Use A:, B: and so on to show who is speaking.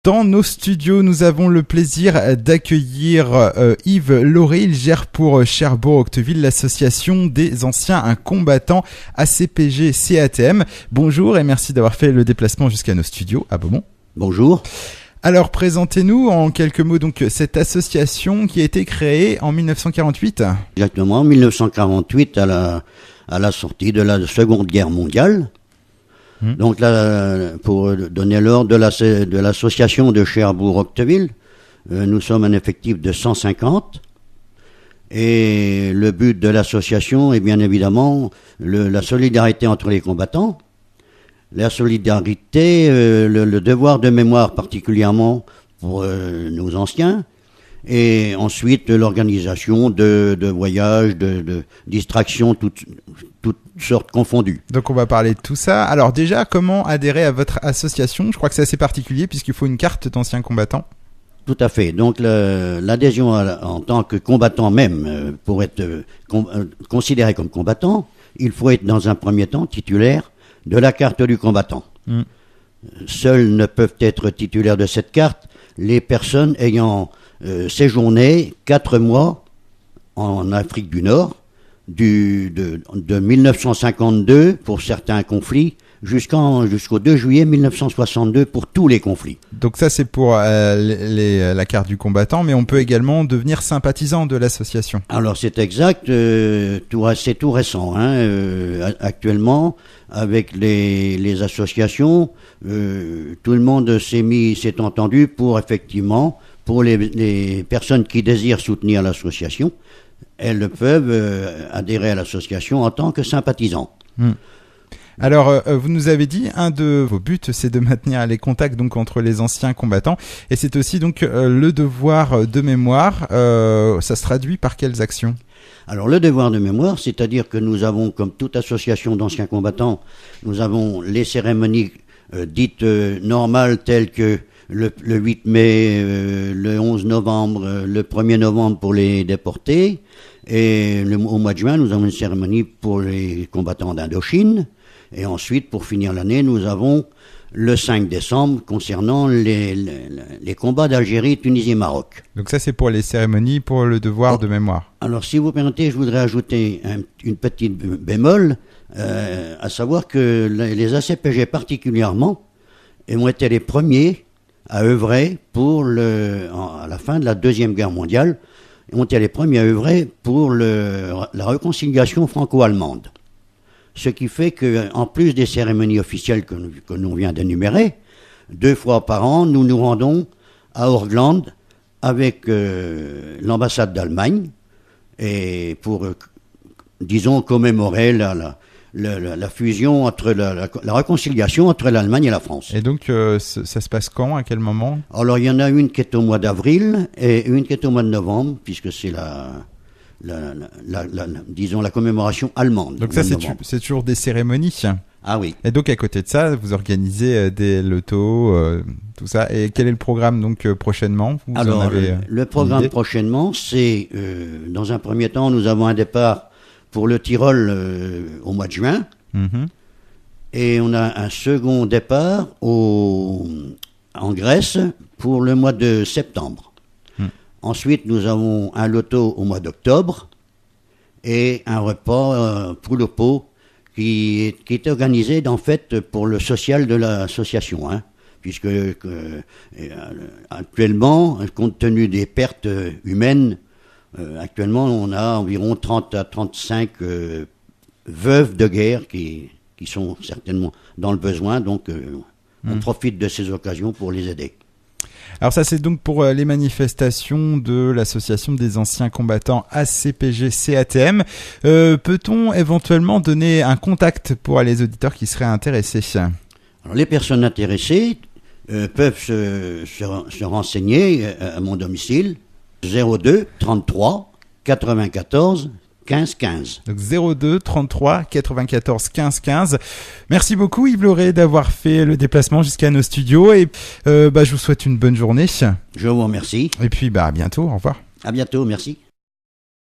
A: Dans nos studios, nous avons le plaisir d'accueillir Yves Lauré. Il gère pour Cherbourg-Octeville l'association des anciens combattants ACPG CATM. Bonjour et merci d'avoir fait le déplacement jusqu'à nos studios à Beaumont.
B: Bonjour.
A: Alors présentez-nous en quelques mots donc cette association qui a été créée en 1948.
B: Exactement, en 1948 à la sortie de la Seconde Guerre mondiale. Donc là, pour donner l'ordre de l'association de Cherbourg-Octeville, nous sommes un effectif de 150. Et le but de l'association est bien évidemment la solidarité entre les combattants, la solidarité, le devoir de mémoire particulièrement pour nos anciens, et ensuite l'organisation de voyages, de distractions, toutes sortes confondues.
A: Donc on va parler de tout ça. Alors déjà, comment adhérer à votre association ? Je crois que c'est assez particulier puisqu'il faut une carte d'anciens combattants.
B: Tout à fait. Donc l'adhésion en tant que combattant même, pour être considéré comme combattant, il faut être dans un premier temps titulaire de la carte du combattant. Seuls ne peuvent être titulaires de cette carte les personnes ayant séjourné 4 mois en Afrique du Nord, de 1952 pour certains conflits jusqu'au 2 juillet 1962 pour tous les conflits.
A: Donc ça c'est pour la carte du combattant, mais on peut également devenir sympathisant de l'association.
B: Alors c'est exact, c'est tout récent. Actuellement, avec les associations, tout le monde s'est entendu pour effectivement, pour les personnes qui désirent soutenir l'association, elles peuvent adhérer à l'association en tant que sympathisants.
A: Alors, vous nous avez dit, un de vos buts, c'est de maintenir les contacts donc entre les anciens combattants, et c'est aussi donc le devoir de mémoire. Ça se traduit par quelles actions ?
B: Alors, le devoir de mémoire, c'est-à-dire que nous avons, comme toute association d'anciens combattants, nous avons les cérémonies dites normales telles que le 8 mai, le 11 novembre, le 1er novembre pour les déportés, et au mois de juin, nous avons une cérémonie pour les combattants d'Indochine. Et ensuite, pour finir l'année, nous avons le 5 décembre concernant les combats d'Algérie, Tunisie et Maroc.
A: Donc ça, c'est pour les cérémonies, pour le devoir de mémoire.
B: Alors, si vous permettez, je voudrais ajouter une petite bémol, à savoir que les ACPG particulièrement ont été les premiers à œuvrer à la fin de la Deuxième Guerre mondiale, ont été les premiers à œuvrer pour la réconciliation franco-allemande. Ce qui fait qu'en plus des cérémonies officielles que l'on vient d'énumérer, 2 fois par an, nous nous rendons à Orgland avec l'ambassade d'Allemagne et pour, disons, commémorer la fusion entre la réconciliation entre l'Allemagne et la France.
A: Et donc, ça se passe quand ? À quel moment ?
B: Alors, il y en a une qui est au mois d'avril et une qui est au mois de novembre, puisque c'est disons la commémoration allemande.
A: Donc ça, c'est toujours des cérémonies.
B: Ah oui.
A: Et donc, à côté de ça, vous organisez des lotos, tout ça. Et quel est le programme donc prochainement ?
B: Alors, le programme prochainement, c'est, dans un premier temps, nous avons un départ pour le Tyrol au mois de juin. Et on a un second départ en Grèce pour le mois de septembre. Ensuite, nous avons un loto au mois d'octobre et un repas pour le pot qui est organisé en fait pour le social de l'association, puisque actuellement, compte tenu des pertes humaines, actuellement on a environ 30 à 35 veuves de guerre qui sont certainement dans le besoin, donc on profite de ces occasions pour les aider.
A: Alors ça, c'est donc pour les manifestations de l'association des anciens combattants ACPG CATM. Peut-on éventuellement donner un contact pour les auditeurs qui seraient intéressés ?
B: Alors, les personnes intéressées peuvent se renseigner à mon domicile 02 33 94 15 15.
A: Donc 02 33 94 15 15. Merci beaucoup Yves Lauré d'avoir fait le déplacement jusqu'à nos studios et je vous souhaite une bonne journée.
B: Je vous remercie.
A: Et puis à bientôt, au revoir.
B: À bientôt, merci.